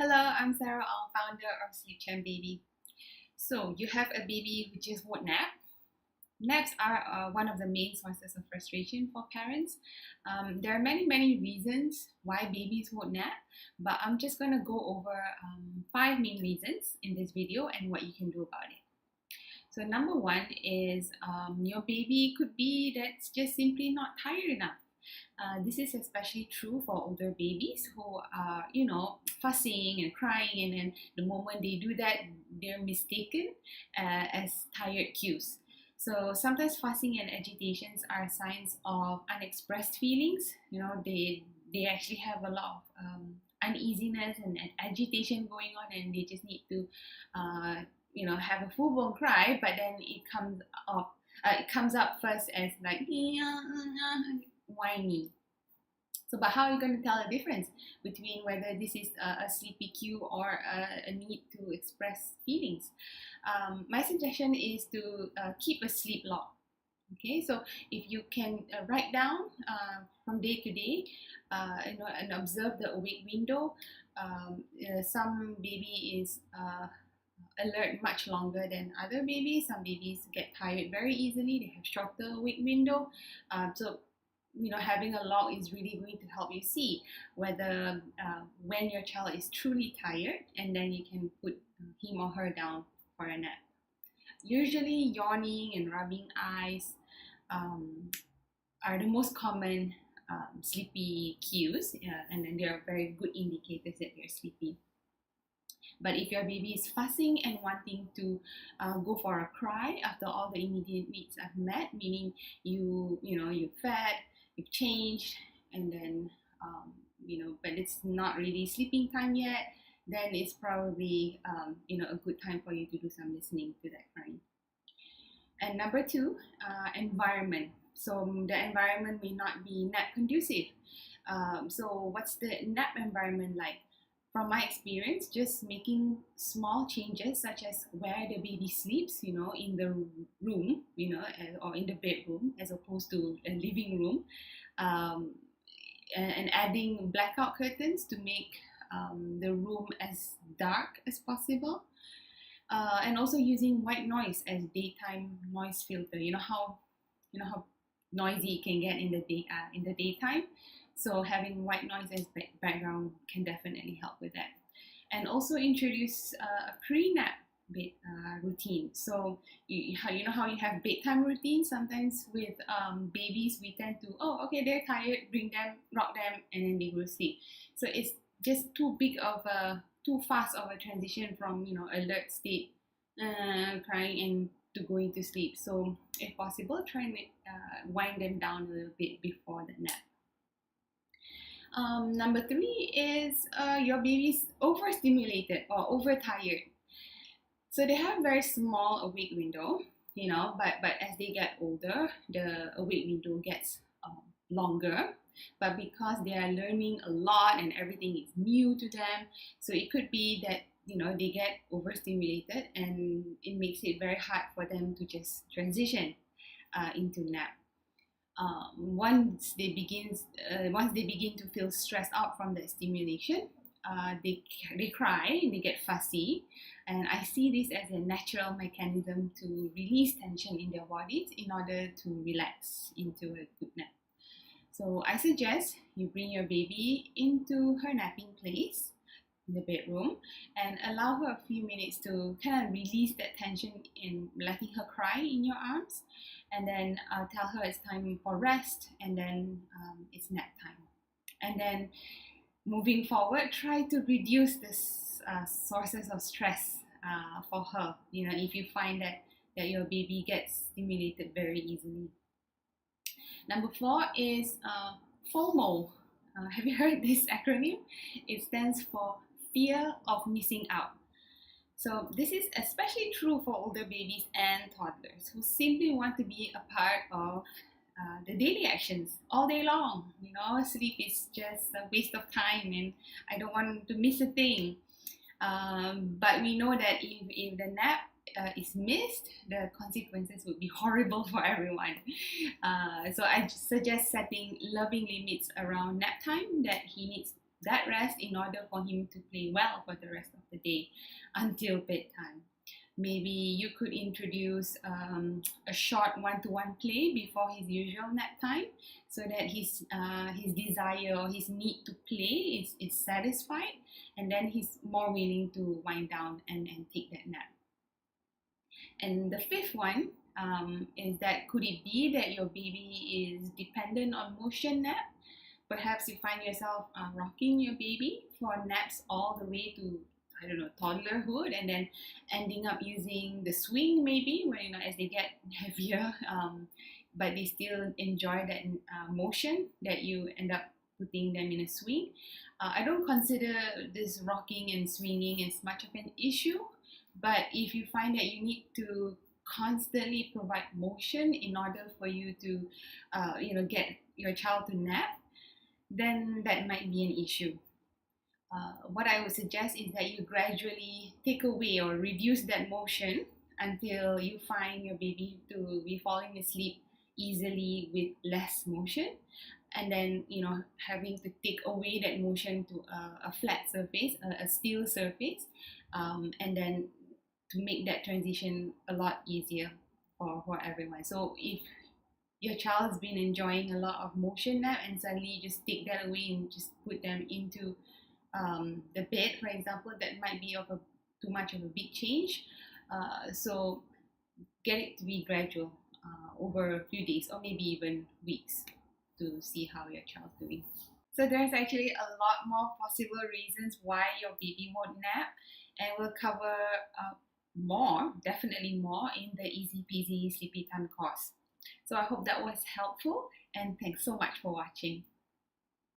Hello, I'm Sarah Ong, founder of Sleep Champ Baby. So, you have a baby who just won't nap. Naps are one of the main sources of frustration for parents. There are many reasons why babies won't nap, but I'm just going to go over five main reasons in this video and what you can do about it. So, number one is your baby could be that's just simply not tired enough. This is especially true for older babies who are, fussing and crying, and then the moment they do that, they're mistaken as tired cues. So sometimes fussing and agitations are signs of unexpressed feelings. They actually have a lot of uneasiness and agitation going on, and they just need to, have a full blown cry. But then it comes up first as like whiny. So, but how are you going to tell the difference between whether this is a sleepy cue or a need to express feelings? My suggestion is to keep a sleep log. Okay, so if you can write down from day to day, and observe the awake window. Some baby is alert much longer than other babies. Some babies get tired very easily. They have shorter awake window. So having a log is really going to help you see whether when your child is truly tired, and then you can put him or her down for a nap. Usually yawning and rubbing eyes are the most common sleepy cues, and then they are very good indicators that you're sleepy. But if your baby is fussing and wanting to go for a cry after all the immediate needs are met, meaning you've fed, you've changed, and then but it's not really sleeping time yet, then it's probably a good time for you to do some listening to that crying. And number two, environment. So the environment may not be nap conducive. So what's the nap environment like? From my experience, just making small changes such as where the baby sleeps, in the room, or in the bedroom as opposed to a living room, and adding blackout curtains to make the room as dark as possible, and also using white noise as daytime noise filter. How noisy it can get in the daytime. So having white noise as background can definitely help with that. And also introduce a pre-nap bed routine. So how you have bedtime routine. Sometimes with babies, we tend to, they're tired, bring them, rock them, and then they go to sleep. So it's just too fast of a transition from alert state, crying, and to going to sleep. So if possible, try and wind them down a little bit before the nap. Number three is your baby's overstimulated or overtired. So they have a very small awake window, but as they get older, the awake window gets longer. But because they are learning a lot and everything is new to them, so it could be that they get overstimulated, and it makes it very hard for them to just transition into nap. Once they begin to feel stressed out from the stimulation, they cry, they get fussy, and I see this as a natural mechanism to release tension in their bodies in order to relax into a good nap. So I suggest you bring your baby into her napping place in the bedroom and allow her a few minutes to kind of release that tension in letting her cry in your arms, and then tell her it's time for rest, and then it's nap time. And then moving forward, try to reduce the sources of stress for her, if you find that your baby gets stimulated very easily. Number four is FOMO. Have you heard this acronym? It stands for fear of missing out. So this is especially true for older babies and toddlers who simply want to be a part of the daily actions all day long. Sleep is just a waste of time, and I don't want to miss a thing. But we know that if the nap is missed, the consequences would be horrible for everyone. So I suggest setting loving limits around nap time, that he needs that rest in order for him to play well for the rest of the day until bedtime. Maybe you could introduce a short one-to-one play before his usual nap time, so that his desire or his need to play is satisfied, and then he's more willing to wind down and take that nap. And the fifth one is that could it be that your baby is dependent on motion nap? Perhaps you find yourself rocking your baby for naps all the way to, I don't know, toddlerhood, and then ending up using the swing maybe when, as they get heavier, but they still enjoy that motion that you end up putting them in a swing. I don't consider this rocking and swinging as much of an issue, but if you find that you need to constantly provide motion in order for you to, get your child to nap, then that might be an issue. What I would suggest is that you gradually take away or reduce that motion until you find your baby to be falling asleep easily with less motion, and then having to take away that motion to a flat surface, a steel surface, and then to make that transition a lot easier for everyone. So if your child's been enjoying a lot of motion nap and suddenly you just take that away and just put them into the bed, for example, that might be too much of a big change. So get it to be gradual over a few days or maybe even weeks to see how your child's doing. So there's actually a lot more possible reasons why your baby won't nap, and we'll cover definitely more in the Easy Peasy Sleepy Time course. So I hope that was helpful, and thanks so much for watching.